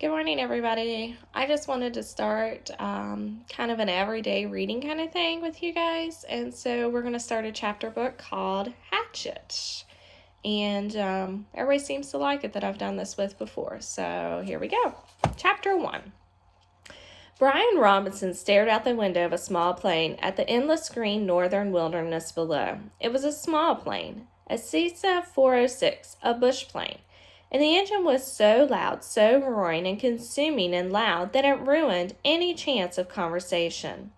Good morning, everybody. I just wanted to start kind of an everyday reading kind of thing with you guys. And so we're going to start a chapter book called Hatchet. And everybody seems to like it that I've done this with before. So here we go. Chapter 1. Brian Robinson stared out the window of a small plane at the endless green northern wilderness below. It was a small plane, a Cessna 406, a bush plane. And the engine was so loud, so roaring and consuming and loud that it ruined any chance of conversation.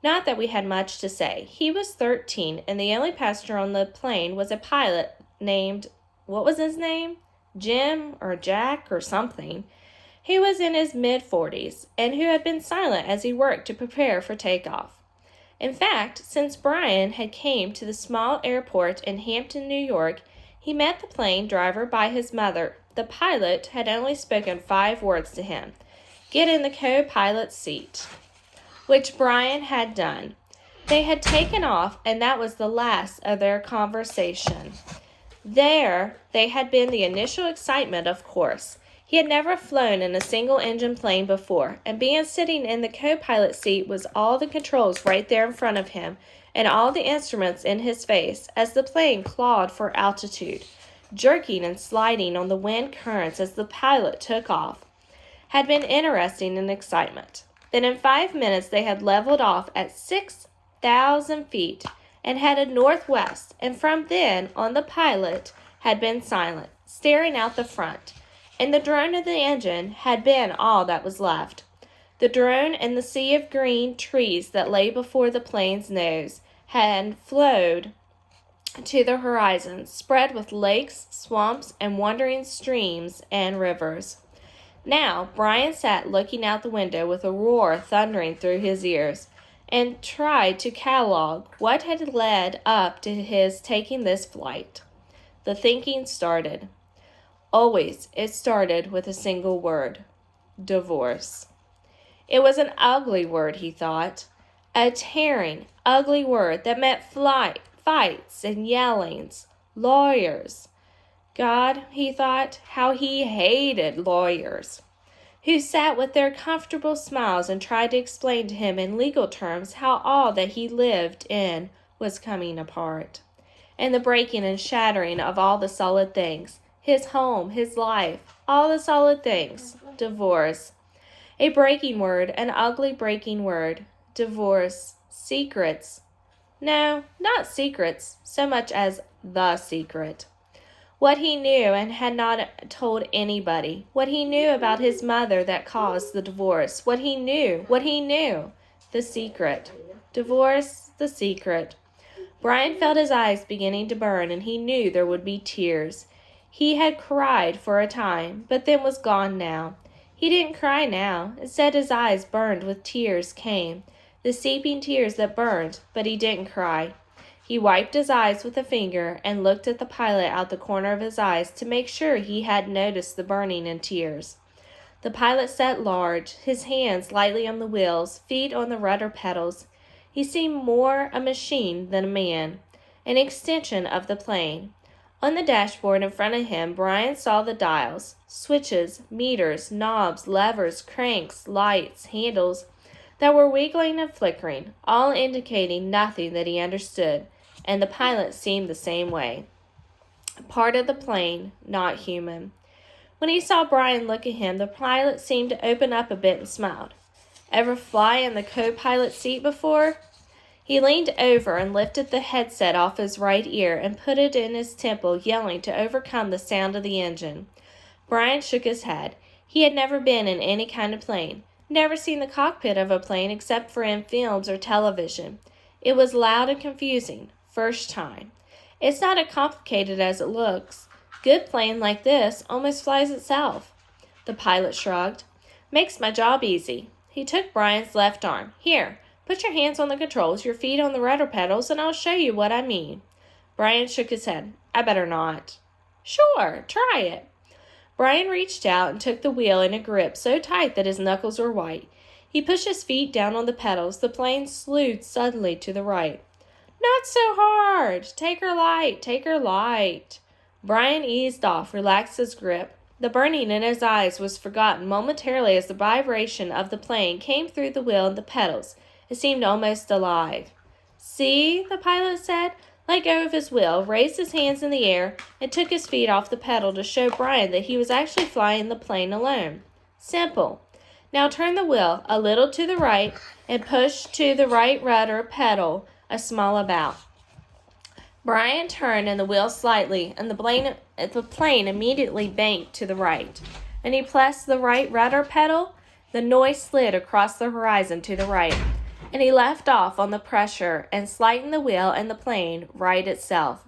Not that we had much to say. He was 13, and the only passenger on the plane was a pilot named, what was his name? Jim or Jack or something. He was in his mid-40s, and who had been silent as he worked to prepare for takeoff. In fact, since Brian had came to the small airport in Hampton, New York, he met the plane driver by his mother. The pilot had only spoken 5 words to him. Get in the co-pilot's seat, which Brian had done. They had taken off, and that was the last of their conversation. There had been the initial excitement, of course. He had never flown in a single-engine plane before, and being sitting in the co-pilot seat was all the controls right there in front of him, and all the instruments in his face as the plane clawed for altitude, jerking and sliding on the wind currents as the pilot took off, had been interesting and excitement. Then in 5 minutes they had leveled off at 6,000 feet and headed northwest, and from then on the pilot had been silent, staring out the front, and the drone of the engine had been all that was left. The drone and the sea of green trees that lay before the plane's nose had flowed to the horizon, spread with lakes, swamps, and wandering streams and rivers. Now, Brian sat looking out the window with a roar thundering through his ears, and tried to catalog what had led up to his taking this flight. The thinking started. Always it started with a single word: divorce. It was an ugly word, he thought. A tearing, ugly word that meant fights and yellings. Lawyers. God, he thought, how he hated lawyers, who sat with their comfortable smiles and tried to explain to him in legal terms how all that he lived in was coming apart, and the breaking and shattering of all the solid things, his home, his life, all the solid things. Divorce. A breaking word, an ugly breaking word. Divorce. Secrets. No, not secrets, so much as the secret. What he knew and had not told anybody. What he knew about his mother that caused the divorce. What he knew. The secret. Divorce, the secret. Brian felt his eyes beginning to burn, and he knew there would be tears. He had cried for a time, but then was gone now. He didn't cry now. Instead, his eyes burned with tears came, the seeping tears that burned, but he didn't cry. He wiped his eyes with a finger and looked at the pilot out the corner of his eyes to make sure he hadn't noticed the burning and tears. The pilot sat large, his hands lightly on the wheels, feet on the rudder pedals. He seemed more a machine than a man, an extension of the plane. On the dashboard in front of him, Brian saw the dials, switches, meters, knobs, levers, cranks, lights, handles that were wiggling and flickering, all indicating nothing that he understood, and the pilot seemed the same way. Part of the plane, not human. When he saw Brian look at him, the pilot seemed to open up a bit and smiled. Ever fly in the co-pilot seat before? He leaned over and lifted the headset off his right ear and put it in his temple, yelling to overcome the sound of the engine. Brian shook his head. He had never been in any kind of plane, never seen the cockpit of a plane except for in films or television. It was loud and confusing. First time. It's not as complicated as it looks. Good plane like this almost flies itself. The pilot shrugged. Makes my job easy. He took Brian's left arm. Here. Put your hands on the controls, your feet on the rudder pedals, and I'll show you what I mean. Brian shook his head. I better not. Sure, try it. Brian reached out and took the wheel in a grip so tight that his knuckles were white. He pushed his feet down on the pedals. The plane slewed suddenly to the right. Not so hard. Take her light. Brian eased off, relaxed his grip. The burning in his eyes was forgotten momentarily as the vibration of the plane came through the wheel and the pedals. It seemed almost alive. "See," the pilot said, let go of his wheel, raised his hands in the air, and took his feet off the pedal to show Brian that he was actually flying the plane alone. "Simple. Now turn the wheel a little to the right and push to the right rudder pedal a small about." Brian turned and the wheel slightly, and the plane immediately banked to the right. And he pressed the right rudder pedal. The noise slid across the horizon to the right, and he left off on the pressure and sliding the wheel and the plane right itself.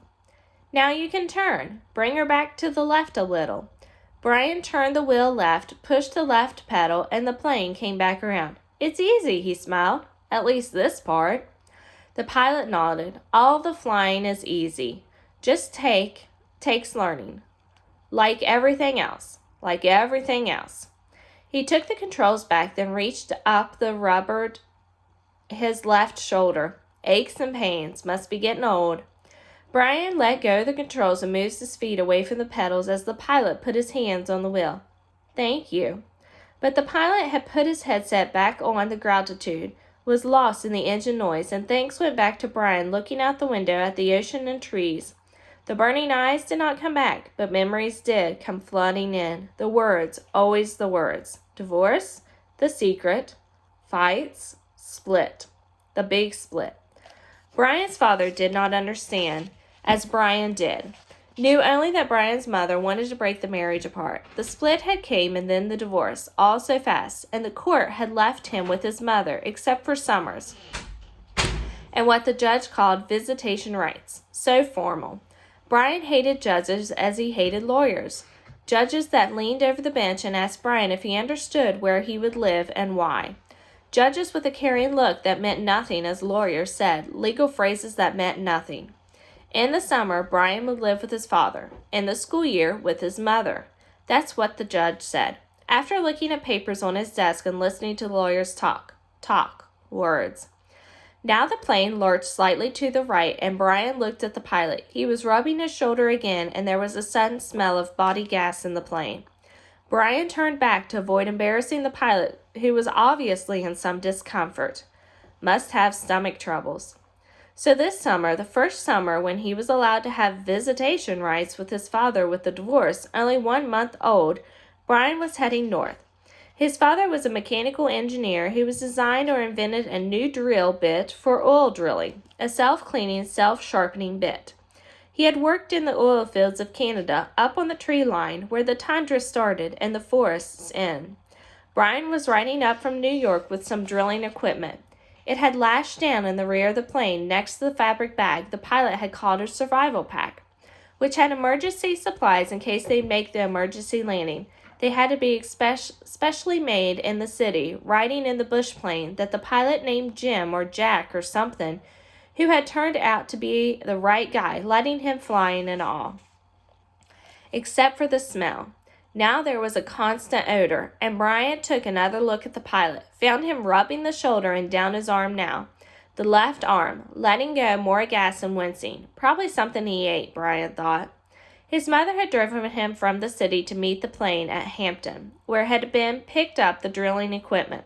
"Now you can turn. Bring her back to the left a little." Brian turned the wheel left, pushed the left pedal, and the plane came back around. "It's easy," he smiled. "At least this part." The pilot nodded. "All the flying is easy. Just takes learning. Like everything else. Like everything else." He took the controls back, then reached up the rubbered his left shoulder. Aches and pains. Must be getting old. Brian let go of the controls and moved his feet away from the pedals as the pilot put his hands on the wheel. "Thank you." But the pilot had put his headset back on the gratitude, was lost in the engine noise, and thanks went back to Brian looking out the window at the ocean and trees. The burning eyes did not come back, but memories did come flooding in. The words, always the words. Divorce, the secret, fights, split, the big split. Brian's father did not understand, as Brian did. Knew only that Brian's mother wanted to break the marriage apart. The split had came and then the divorce, all so fast, and the court had left him with his mother, except for summers, and what the judge called visitation rights. So formal. Brian hated judges as he hated lawyers. Judges that leaned over the bench and asked Brian if he understood where he would live and why. Judges with a caring look that meant nothing, as lawyers said, legal phrases that meant nothing. In the summer, Brian would live with his father. In the school year, with his mother. That's what the judge said. After looking at papers on his desk and listening to the lawyers talk, words. Now the plane lurched slightly to the right, and Brian looked at the pilot. He was rubbing his shoulder again, and there was a sudden smell of body gas in the plane. Brian turned back to avoid embarrassing the pilot, who was obviously in some discomfort. Must have stomach troubles. So this summer, the first summer when he was allowed to have visitation rights with his father with the divorce, only 1 month old, Brian was heading north. His father was a mechanical engineer who was designed or invented a new drill bit for oil drilling, a self-cleaning, self-sharpening bit. He had worked in the oil fields of Canada, up on the tree line where the tundra started and the forests end. Brian was riding up from New York with some drilling equipment. It had lashed down in the rear of the plane next to the fabric bag the pilot had called a survival pack, which had emergency supplies in case they make the emergency landing. They had to be specially made in the city, riding in the bush plane that the pilot named Jim or Jack or something, who had turned out to be the right guy, letting him flying and all. Except for the smell. Now there was a constant odor, and Brian took another look at the pilot, found him rubbing the shoulder and down his arm now, the left arm, letting go more gas and wincing. Probably something he ate, Brian thought. His mother had driven him from the city to meet the plane at Hampton, where had been picked up the drilling equipment.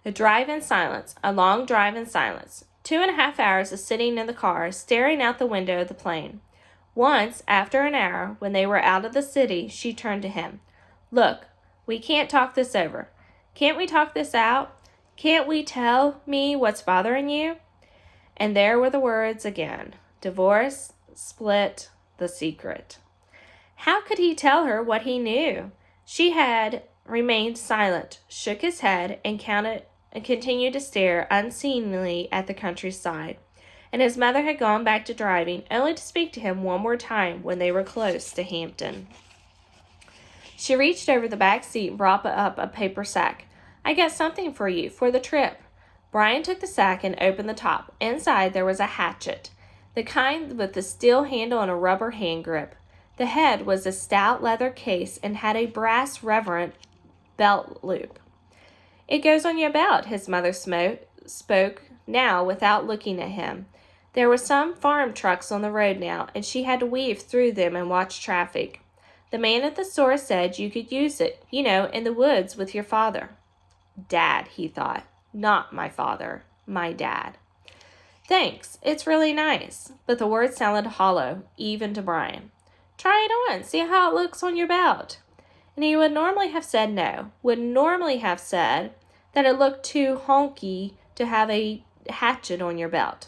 A drive in silence, a long drive in silence. 2.5 hours of sitting in the car, staring out the window of the plane. Once, after an hour, when they were out of the city, she turned to him. "Look, we can't talk this over. Can't we talk this out? Can't we tell me what's bothering you?" And there were the words again. Divorce, split, the secret. How could he tell her what he knew? She had remained silent, shook his head, and continued to stare unseeingly at the countryside. And his mother had gone back to driving, only to speak to him one more time when they were close to Hampton. She reached over the back seat and brought up a paper sack. "I got something for you, for the trip." Brian took the sack and opened the top. Inside there was a hatchet, the kind with the steel handle and a rubber hand grip. The head was a stout leather case and had a brass reverent belt loop. "It goes on your belt," his mother spoke now without looking at him. There were some farm trucks on the road now, and she had to weave through them and watch traffic. The man at the store said you could use it, in the woods with your father. Dad, he thought. Not my father, my dad. Thanks, it's really nice, but the words sounded hollow, even to Brian. Try it on, see how it looks on your belt. And he would normally have said no, would normally have said that it looked too honky to have a hatchet on your belt.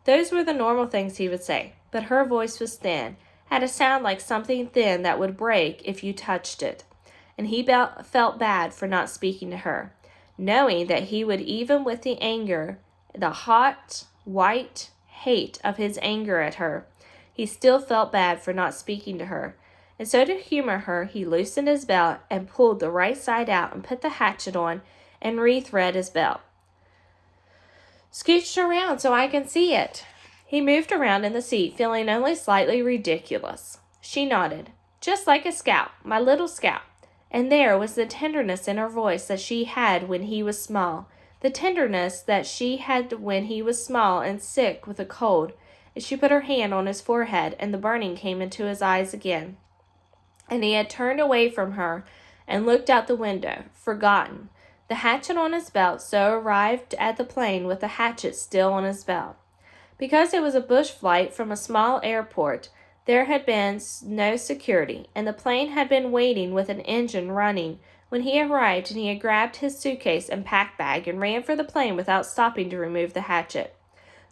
Those were the normal things he would say, but her voice was thin, had a sound like something thin that would break if you touched it, and he felt bad for not speaking to her, knowing that he would, even with the anger, the hot, white hate of his anger at her, he still felt bad for not speaking to her. And so to humor her, he loosened his belt and pulled the right side out and put the hatchet on and rethread his belt. Scooched around so I can see it. He moved around in the seat, feeling only slightly ridiculous. She nodded. Just like a scout, my little scout. And there was the tenderness in her voice that she had when he was small. The tenderness that she had when he was small and sick with a cold. And she put her hand on his forehead, and the burning came into his eyes again. And he had turned away from her and looked out the window, forgotten. The hatchet on his belt, so arrived at the plane with the hatchet still on his belt. Because it was a bush flight from a small airport, there had been no security, and the plane had been waiting with an engine running when he arrived, and he had grabbed his suitcase and pack bag and ran for the plane without stopping to remove the hatchet.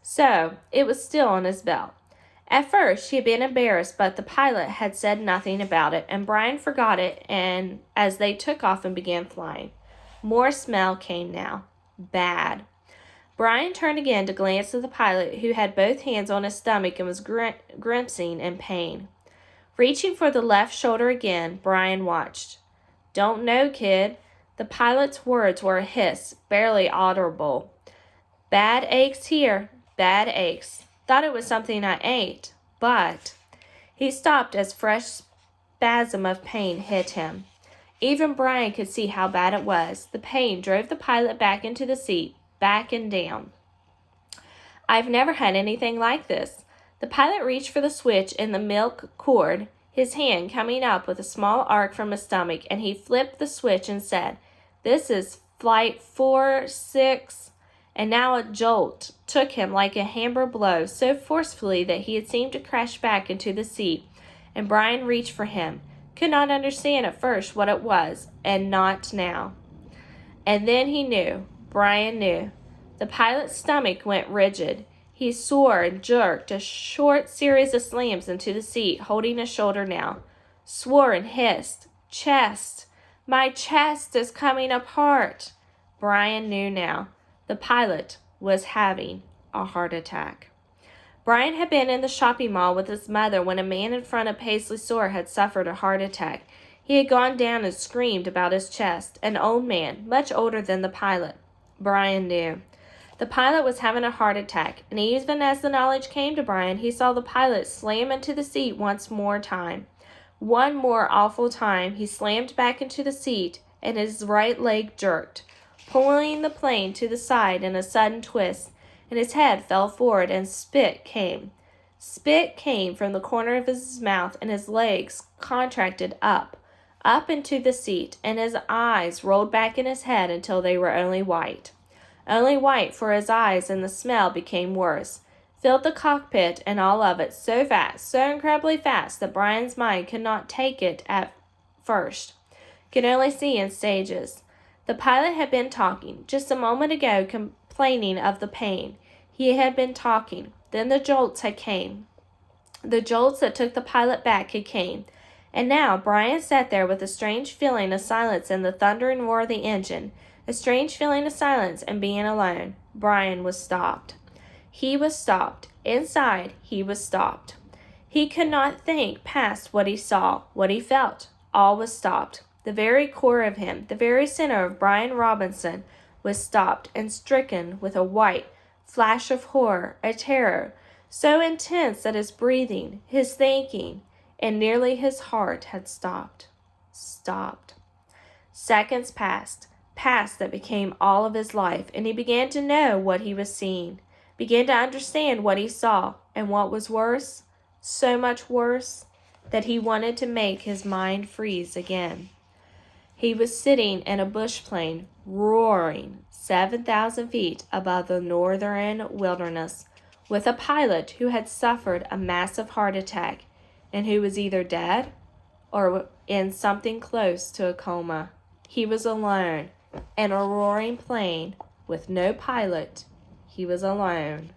So, it was still on his belt. At first, she had been embarrassed, but the pilot had said nothing about it, and Brian forgot it, and as they took off and began flying. More smell came now. Bad. Brian turned again to glance at the pilot, who had both hands on his stomach and was grimacing in pain. Reaching for the left shoulder again, Brian watched. Don't know, kid. The pilot's words were a hiss, barely audible. Bad aches here. Bad aches. Thought it was something I ate, but... He stopped as fresh spasm of pain hit him. Even Brian could see how bad it was. The pain drove the pilot back into the seat, back and down. I've never had anything like this. The pilot reached for the switch in the milk cord, his hand coming up with a small arc from his stomach, and he flipped the switch and said, This is flight 46. And now a jolt took him like a hammer blow so forcefully that he had seemed to crash back into the seat, and Brian reached for him. Could not understand at first what it was, and not now. And then he knew. Brian knew. The pilot's stomach went rigid. He swore and jerked a short series of slams into the seat, holding his shoulder now. Swore and hissed. Chest. My chest is coming apart. Brian knew now. The pilot was having a heart attack. Brian had been in the shopping mall with his mother when a man in front of Paisley's store had suffered a heart attack. He had gone down and screamed about his chest. An old man, much older than the pilot. Brian knew. The pilot was having a heart attack, and even as the knowledge came to Brian, he saw the pilot slam into the seat once more time. One more awful time, he slammed back into the seat, and his right leg jerked, pulling the plane to the side in a sudden twist, and his head fell forward, and spit came. Spit came from the corner of his mouth, and his legs contracted up into the seat, and his eyes rolled back in his head until they were only white. Only white, for his eyes, and the smell became worse. Filled the cockpit and all of it so fast, so incredibly fast, that Brian's mind could not take it at first. Could only see in stages. The pilot had been talking, just a moment ago, complaining of the pain. He had been talking. Then the jolts had came. The jolts that took the pilot back had came. And now Brian sat there with a strange feeling of silence and the thunder and roar of the engine. A strange feeling of silence and being alone. Brian was stopped. He was stopped. Inside, he was stopped. He could not think past what he saw, what he felt. All was stopped. The very core of him, the very center of Brian Robinson, was stopped and stricken with a white flash of horror, a terror, so intense that his breathing, his thinking, and nearly his heart had stopped. Stopped. Seconds passed that became all of his life, and he began to know what he was seeing, began to understand what he saw, and what was worse, so much worse, that he wanted to make his mind freeze again. He was sitting in a bush plane, roaring 7,000 feet above the northern wilderness, with a pilot who had suffered a massive heart attack and who was either dead or in something close to a coma. He was alone in a roaring plane with no pilot. He was alone.